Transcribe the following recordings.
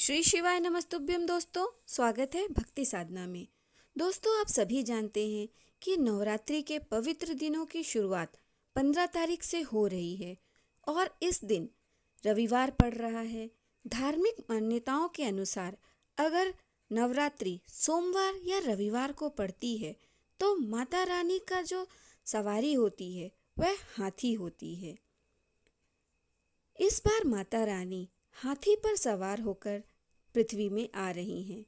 श्री शिवाय नमस्तुभ्यम दोस्तों, स्वागत है भक्ति साधना में। दोस्तों, आप सभी जानते हैं कि नवरात्रि के पवित्र दिनों की शुरुआत 15 तारीख से हो रही है और इस दिन रविवार पड़ रहा है। धार्मिक मान्यताओं के अनुसार अगर नवरात्रि सोमवार या रविवार को पड़ती है तो माता रानी का जो सवारी होती है वह हाथी होती है। इस बार माता रानी हाथी पर सवार होकर पृथ्वी में आ रही हैं,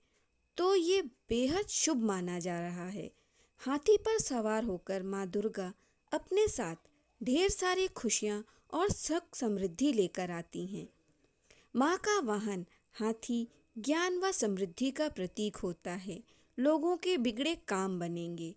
तो ये बेहद शुभ माना जा रहा है। हाथी पर सवार होकर माँ दुर्गा अपने साथ ढेर सारी खुशियाँ और सुख समृद्धि लेकर आती हैं। माँ का वाहन हाथी ज्ञान व समृद्धि का प्रतीक होता है। लोगों के बिगड़े काम बनेंगे।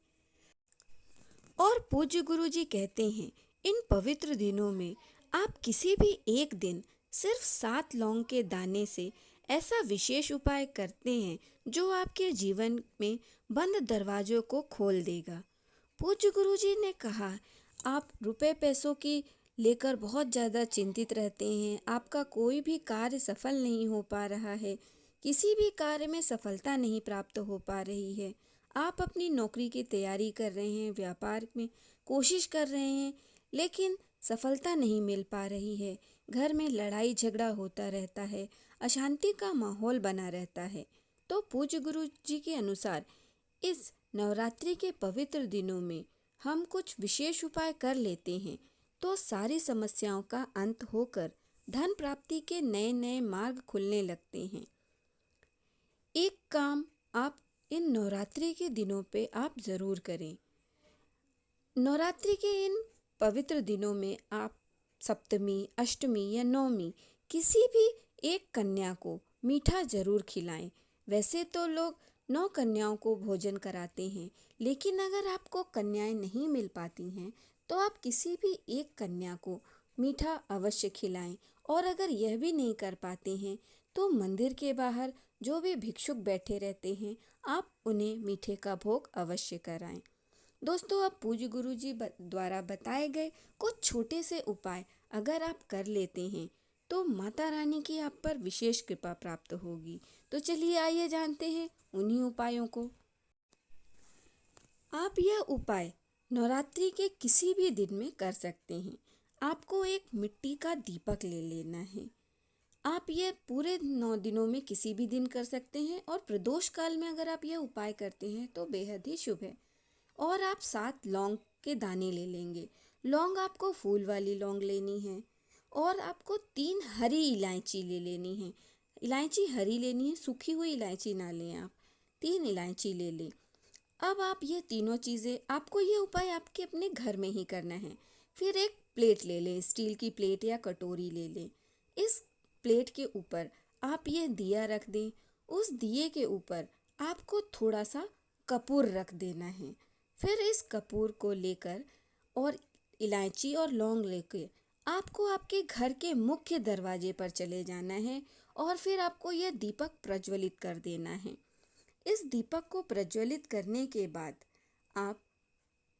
और पूज्य गुरुजी कहते हैं, इन पवित्र दिनों में आप किसी भी एक दिन सिर्फ 7 लौंग के दाने से ऐसा विशेष उपाय करते हैं जो आपके जीवन में बंद दरवाजों को खोल देगा। पूज्य गुरुजी ने कहा, आप रुपए पैसों की लेकर बहुत ज़्यादा चिंतित रहते हैं, आपका कोई भी कार्य सफल नहीं हो पा रहा है, किसी भी कार्य में सफलता नहीं प्राप्त हो पा रही है, आप अपनी नौकरी की तैयारी कर रहे हैं, व्यापार में कोशिश कर रहे हैं, लेकिन सफलता नहीं मिल पा रही है, घर में लड़ाई झगड़ा होता रहता है, अशांति का माहौल बना रहता है। तो पूज्य गुरु जी के अनुसार इस नवरात्रि के पवित्र दिनों में हम कुछ विशेष उपाय कर लेते हैं तो सारी समस्याओं का अंत होकर धन प्राप्ति के नए नए मार्ग खुलने लगते हैं। एक काम आप इन नवरात्रि के दिनों पे आप ज़रूर करें। नवरात्रि के इन पवित्र दिनों में आप सप्तमी, अष्टमी या नवमी किसी भी एक कन्या को मीठा जरूर खिलाएं। वैसे तो लोग 9 कन्याओं को भोजन कराते हैं, लेकिन अगर आपको कन्याएं नहीं मिल पाती हैं तो आप किसी भी एक कन्या को मीठा अवश्य खिलाएं। और अगर यह भी नहीं कर पाते हैं तो मंदिर के बाहर जो भी भिक्षुक बैठे रहते हैं, आप उन्हें मीठे का भोग अवश्य कराएं। दोस्तों, अब पूज्य गुरु जी द्वारा बताए गए कुछ छोटे से उपाय अगर आप कर लेते हैं तो माता रानी की आप पर विशेष कृपा प्राप्त होगी। तो चलिए आइए जानते हैं उन्हीं उपायों को। आप यह उपाय नवरात्रि के किसी भी दिन में कर सकते हैं। आपको एक मिट्टी का दीपक ले लेना है। आप ये पूरे 9 दिनों में किसी भी दिन कर सकते हैं और प्रदोष काल में अगर आप यह उपाय करते हैं तो बेहद ही शुभ है। और आप 7 लौंग के दाने ले लेंगे। लौंग आपको फूल वाली लौंग लेनी है और आपको 3 हरी इलायची ले लेनी है। इलायची हरी लेनी है, सूखी हुई इलायची ना लें आप। 3 इलायची ले लें। अब आप ये तीनों चीज़ें, आपको ये उपाय आपके अपने घर में ही करना है। फिर एक प्लेट ले लें, स्टील की प्लेट या कटोरी ले लें। इस प्लेट के ऊपर आप ये दिया रख दें। उस दिए के ऊपर आपको थोड़ा सा कपूर रख देना है। फिर इस कपूर को लेकर और इलायची और लौंग लेकर आपको आपके घर के मुख्य दरवाजे पर चले जाना है और फिर आपको यह दीपक प्रज्वलित कर देना है। इस दीपक को प्रज्वलित करने के बाद आप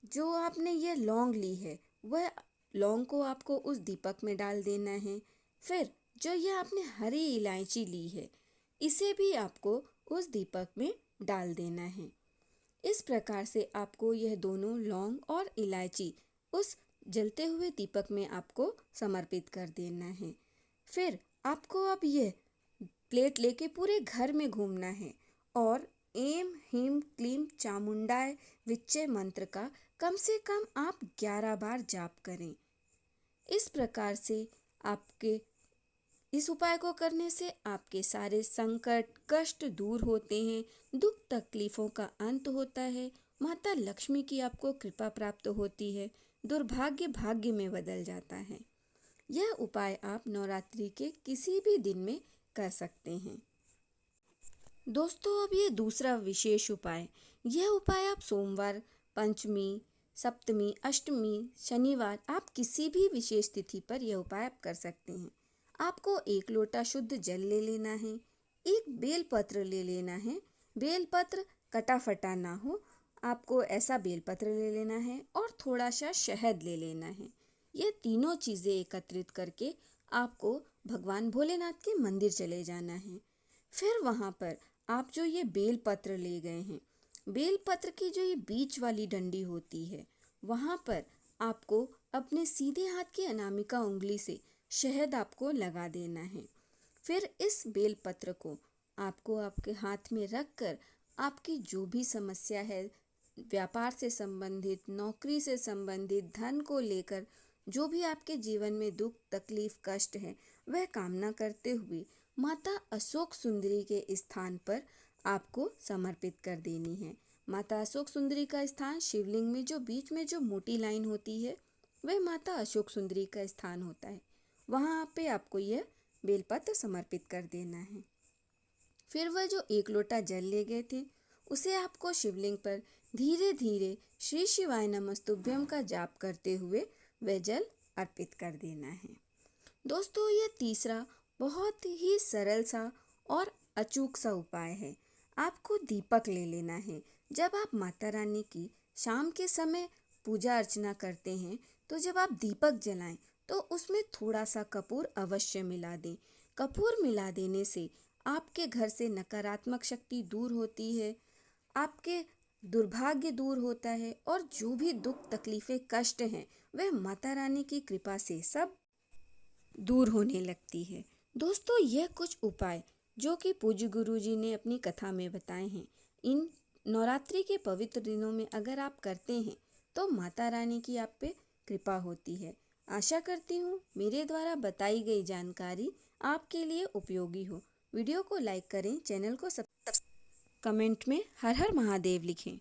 जो आपने ये लौंग ली है वह लौंग को आपको उस दीपक में डाल देना है। फिर जो ये आपने हरी इलायची ली है इसे भी आपको उस दीपक में डाल देना है। इस प्रकार से आपको यह दोनों लौंग और इलायची उस जलते हुए दीपक में आपको समर्पित कर देना है। फिर आपको अब यह प्लेट लेके पूरे घर में घूमना है और एम ह्रीम क्लीम चामुंडाय विच्चे मंत्र का कम से कम आप 11 बार जाप करें। इस प्रकार से आपके इस उपाय को करने से आपके सारे संकट कष्ट दूर होते हैं, दुख तकलीफों का अंत होता है, माता लक्ष्मी की आपको कृपा प्राप्त होती है, दुर्भाग्य भाग्य में बदल जाता है। यह उपाय आप नवरात्रि के किसी भी दिन में कर सकते हैं। दोस्तों, अब ये दूसरा विशेष उपाय, यह उपाय आप सोमवार, पंचमी, सप्तमी, अष्टमी, शनिवार, आप किसी भी विशेष तिथि पर यह उपाय आप कर सकते हैं। आपको 1 लोटा शुद्ध जल ले लेना है, एक बेलपत्र ले लेना है। बेलपत्र कटा फटा ना हो, आपको ऐसा बेलपत्र ले लेना है और थोड़ा सा शहद ले लेना है। ये तीनों चीज़ें एकत्रित करके आपको भगवान भोलेनाथ के मंदिर चले जाना है। फिर वहाँ पर आप जो ये बेल पत्र ले गए हैं, बेल पत्र की जो ये बीच वाली डंडी होती है, वहाँ पर आपको अपने सीधे हाथ की अनामिका उंगली से शहद आपको लगा देना है। फिर इस बेल पत्र को आपको आपके हाथ में रखकर आपकी जो भी समस्या है, व्यापार से संबंधित, नौकरी से संबंधित, धन को लेकर जो भी आपके जीवन में दुख, तकलीफ, कष्ट है, वह कामना करते हुए माता अशोक सुंदरी के स्थान पर आपको समर्पित कर देनी है। माता अशोक सुंदरी का स्थान शिवलिंग में जो बीच में जो मोटी लाइन होती है, वह माता अशोक सुंदरी का स्थान होता है। वहाँ पे आपको यह बेलपत्र समर्पित कर देना है। फिर वह जो 1 लोटा जल ले गए थे, उसे आपको शिवलिंग पर धीरे धीरे श्री शिवाय नमस्तुभ्यम का जाप करते हुए वह जल अर्पित कर देना है। दोस्तों, यह तीसरा बहुत ही सरल सा और अचूक सा उपाय है। आपको दीपक ले लेना है। जब आप माता रानी की शाम के समय पूजा अर्चना करते हैं, तो जब आप दीपक जलाएं तो उसमें थोड़ा सा कपूर अवश्य मिला दें। कपूर मिला देने से आपके घर से नकारात्मक शक्ति दूर होती है, आपके दुर्भाग्य दूर होता है और जो भी दुख, तकलीफें, कष्ट हैं, वह माता रानी की कृपा से सब दूर होने लगती है। दोस्तों, यह कुछ उपाय जो कि पूज्य गुरु जी ने अपनी कथा में बताए हैं, इन नवरात्रि के पवित्र दिनों में अगर आप करते हैं तो माता रानी की आप पे कृपा होती है। आशा करती हूँ मेरे द्वारा बताई गई जानकारी आपके लिए उपयोगी हो। वीडियो को लाइक करें, चैनल को कमेंट में हर हर महादेव लिखें।